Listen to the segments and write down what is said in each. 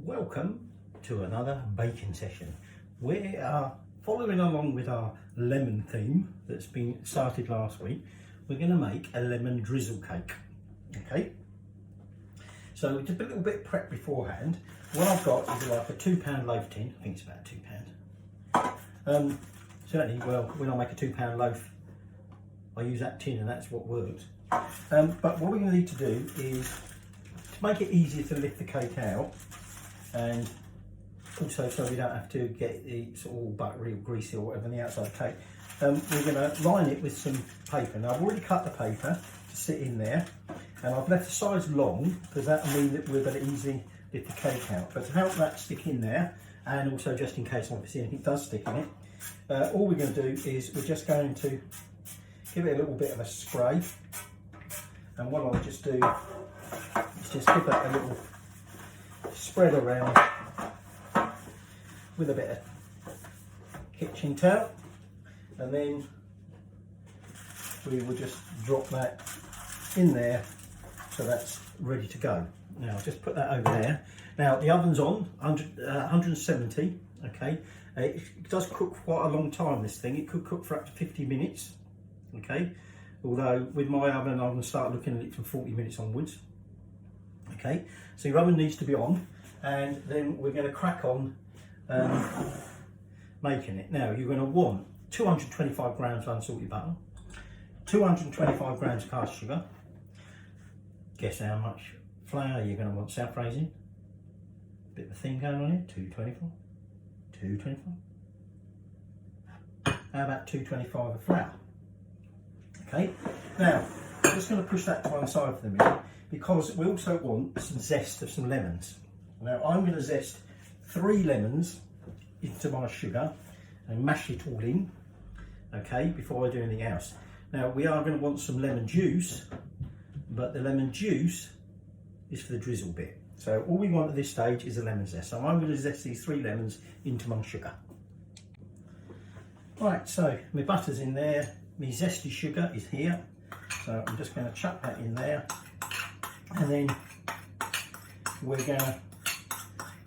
Welcome to another baking session. We are following along with our lemon theme that's been started last week. We're going to make a lemon drizzle cake. Okay, so just a little bit of prep beforehand. What I've got is like a £2 loaf tin. I think it's about £2. Certainly, well, when I make a £2 loaf, I use that tin and that's what works. But what we're going to need to do is to make it easier to lift the cake out, and also so we don't have to get the sort of all buttery or greasy or whatever on the outside of the cake. We're going to line it with some paper. Now I've already cut the paper to sit in there, and I've left the sides long because that will mean that we're going to easily lift the cake out. But to help that stick in there, and also just in case obviously anything does stick in it, all we're going to do is we're just going to give it a little bit of a spray. And what I'll just do is just give that a little spread around with a bit of kitchen towel, and then we will just drop that in there so that's ready to go. Now I'll just put that over there. Now the oven's on 170. Okay, it does cook for quite a long time, this thing. It could cook for up to 50 minutes. Okay, although with my oven I'm going to start looking at it from 40 minutes onwards. Okay, so your oven needs to be on, and then we're going to crack on making it. Now you're going to want 225 grams of unsalted butter, 225 grams of caster sugar. Guess how much flour you're going to want? South raising, bit of a thing going on here. 225. How about 225 of flour? Okay, now I'm just going to push that to one side for the minute, because we also want some zest of some lemons. Now I'm going to zest 3 lemons into my sugar and mash it all in, okay, before I do anything else. Now we are going to want some lemon juice, but the lemon juice is for the drizzle bit. So all we want at this stage is a lemon zest. So I'm going to zest these 3 lemons into my sugar. Right, so my butter's in there, my zesty sugar is here. So I'm just going to chuck that in there, and then we're going to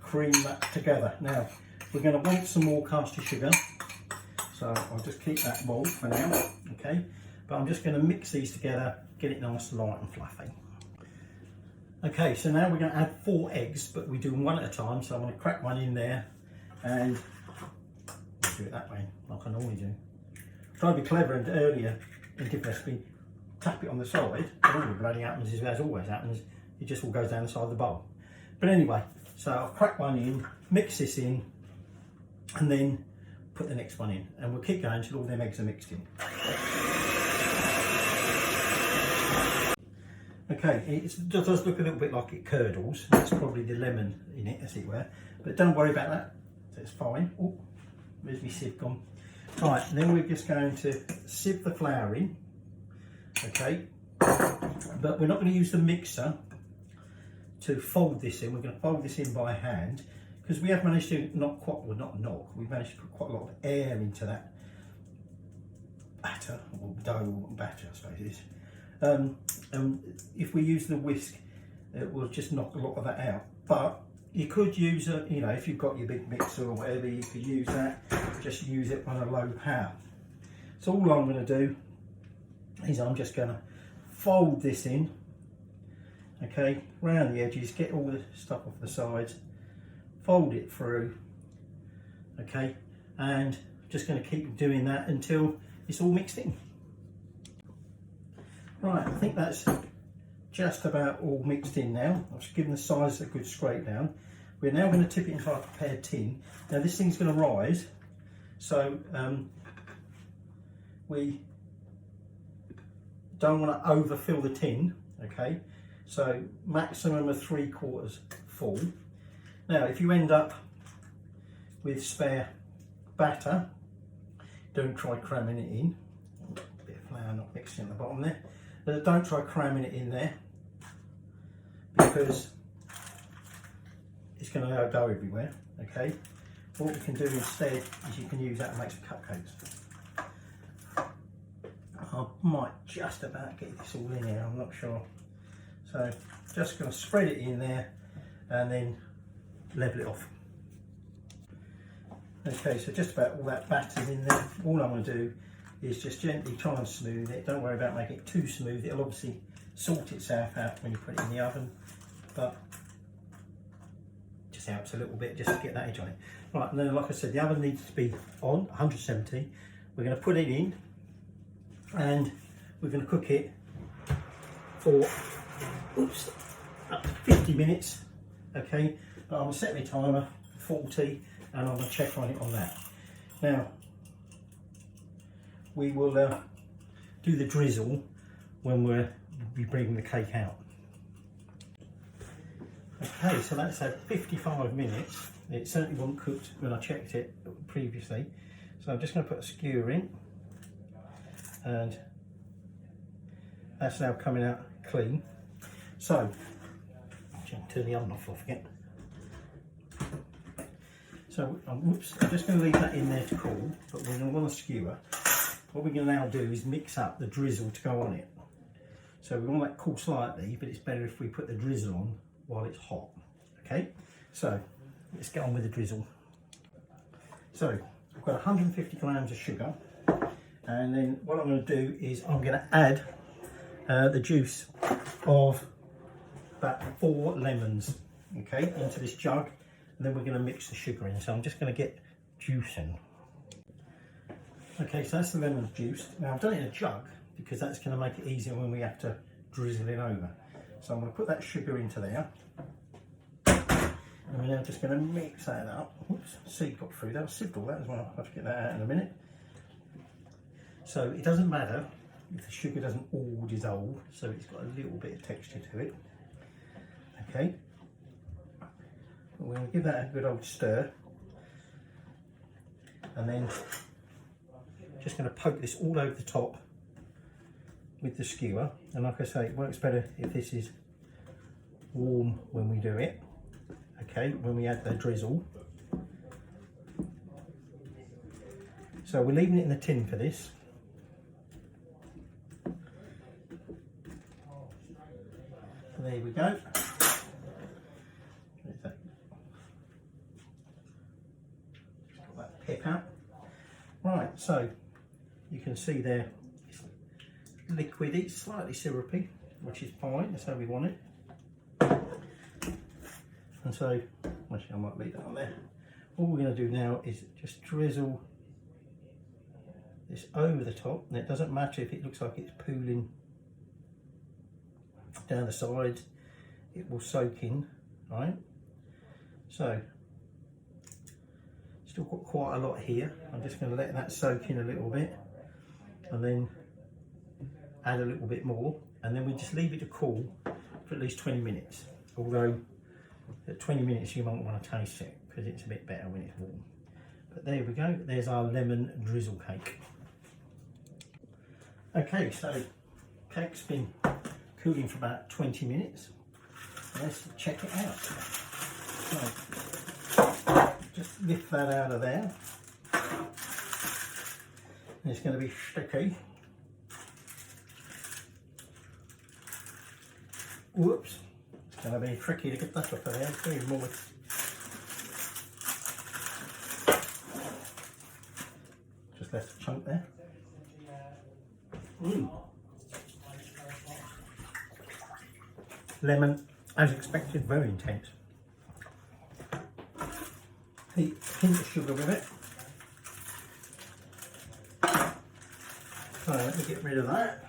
cream that together. Now we're going to want some more caster sugar, so I'll just keep that bowl for now. Okay, but I'm just going to mix these together, get it nice, light and fluffy. Okay, so now we're going to add 4 eggs, but we do them one at a time. So I'm going to crack one in there, and I'll do it that way like I normally do. Try to be clever, and earlier in different recipe, tap it on the side, but all the bloody happens is, as always happens, it just all goes down the side of the bowl. But anyway, so I'll crack one in, mix this in, and then put the next one in, and we'll keep going until all them eggs are mixed in. Okay, it does look a little bit like it curdles. That's probably the lemon in it, as it were, but don't worry about that, it's fine. Oh, where's my sieve gone? Right, and then we're just going to sieve the flour in. Okay, but we're not going to use the mixer to fold this in. We're going to fold this in by hand, because we have managed to we've managed to put quite a lot of air into that batter, or dough batter I suppose it is. And if we use the whisk, it will just knock a lot of that out. But you could use a, if you've got your big mixer or whatever, you could use that, just use it on a low power. So all I'm going to do is I'm just going to fold this in, okay, around the edges, get all the stuff off the sides, fold it through, okay, and just going to keep doing that until it's all mixed in. Right, I think that's just about all mixed in now. I've just given the sides a good scrape down. We're now going to tip it into our prepared tin. Now this thing's going to rise, so we don't want to overfill the tin, okay, so maximum of 3/4 full. Now if you end up with spare batter, don't try cramming it in. A bit of flour not mixed in at the bottom there, but don't try cramming it in there, because it's going to go everywhere. Okay, what we can do instead is you can use that to make some cupcakes. I might just about get this all in here, I'm not sure. So just going to spread it in there, and then level it off. Okay, so just about all that batter's in there. All I'm going to do is just gently try and smooth it. Don't worry about making it too smooth. It'll obviously sort itself out when you put it in the oven, but just helps a little bit just to get that edge on it. Right, and then like I said, the oven needs to be on 170. We're going to put it in and we're going to cook it for up to 50 minutes. Okay, but I'm going to set my timer 40 and I'm going to check on it on that. Now we will do the drizzle when we'll be bringing the cake out. Okay, so that's had 55 minutes. It certainly wasn't cooked when I checked it previously. So I'm just going to put a skewer in, and that's now coming out clean. So, turn the oven off, I forget. So, I'm just going to leave that in there to cool, but we're going to want a skewer. What we're going to now do is mix up the drizzle to go on it. So we want that cool slightly, but it's better if we put the drizzle on while it's hot. Okay, so let's get on with the drizzle. So I've got 150 grams of sugar, and then what I'm going to do is I'm going to add the juice of about 4 lemons, okay, into this jug, and then we're going to mix the sugar in. So I'm just going to get juice in. Okay, so that's the lemon juice. Now I've done it in a jug because that's going to make it easier when we have to drizzle it over. So I'm going to put that sugar into there. And we're now just going to mix that up. Oops, seed got through that. I've sieved all that as well. I'll have to get that out in a minute. So it doesn't matter if the sugar doesn't all dissolve, so it's got a little bit of texture to it. Okay. We're going to give that a good old stir. And then just going to poke this all over the top with the skewer, and like I say, it works better if this is warm when we do it. Okay, when we add the drizzle. So we're leaving it in the tin for this. So there we go. Just got that pip out. Right, so you can see there it's liquidy, slightly syrupy, which is fine, that's how we want it. And so, actually I might leave that on there. All we're going to do now is just drizzle this over the top, and it doesn't matter if it looks like it's pooling down the sides, it will soak in, right? So, still got quite a lot here. I'm just going to let that soak in a little bit and then add a little bit more, and then we just leave it to cool for at least 20 minutes. Although at 20 minutes you might want to taste it because it's a bit better when it's warm. But there we go, there's our lemon drizzle cake. Okay, so cake's been cooling for about 20 minutes. Let's check it out. So, just lift that out of there. It's going to be sticky. Whoops, it's going to be tricky to get that off of there. It's very moist. Just left a chunk there. Lemon, as expected, very intense. Hint of sugar with it. So let me get rid of that.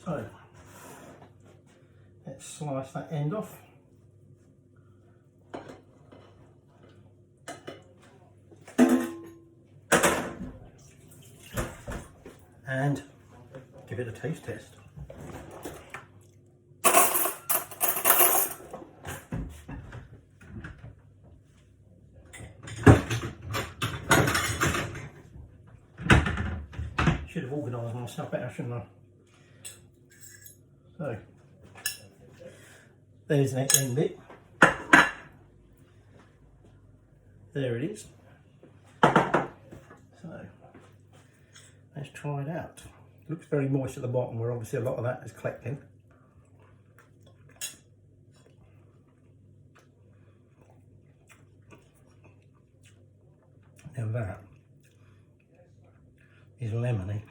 So let's slice that end off. And give it a taste test. Should have organised myself better, shouldn't I? So, there's the end bit. There it is. So, let's try it out. Looks very moist at the bottom, where obviously a lot of that is collecting. Now that is lemony.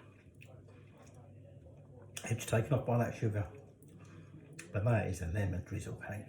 Edge taken off by that sugar. But that is a lemon drizzle cake.